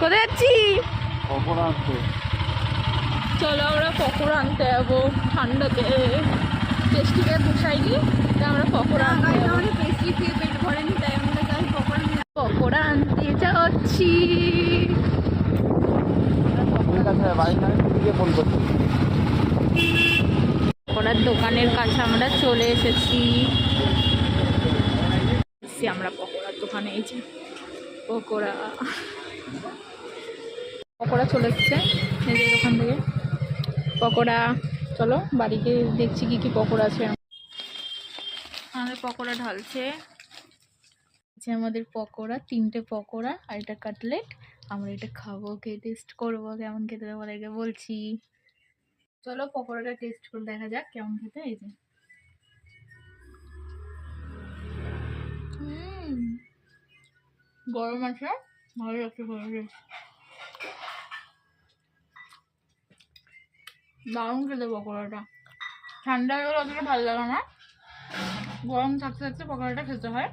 কোথায় যাচ্ছি? চলো আমরা পকোড়া আনতে যাবো ঠান্ডাতে। টেস্টিকে পোষাইনি, তাই আমরা পকোড়া আনতে যাবো। পেস্ট্রি খেয়ে পেট ভরেনি, তাই আমরা যাই পকোড়া আনতে যাচ্ছি। পকোড়ার দোকানের কাছে আমরা চলে এসেছি। আমরা পকোড়ার দোকানে, এই যে পকোড়া পকোড়া চলে এসছে এই যে দোকান থেকে পকোড়া। চলো বাড়িতে দেখছি কি কি পকোড়া আছে। আমাদের পকোড়া ঢালছে, আমাদের পকোড়া 3টে পকোড়া আর এটা কাটলেট। আমরা এটা খাবো, খেয়ে টেস্ট করবো কেমন খেতে তোমাদেরকে বলছি। চলো পকোড়াটা টেস্ট করে দেখা যাক কেমন খেতে। এই যে গরম আছে, ভালো লাগছে, ভালো লাগছে, দারুণ খেতে পকোড়াটা। ঠান্ডা হয়ে গেলে অতটা ভালো লাগে না, গরম থাকতে থাকতে পকোড়াটা খেতে হয়।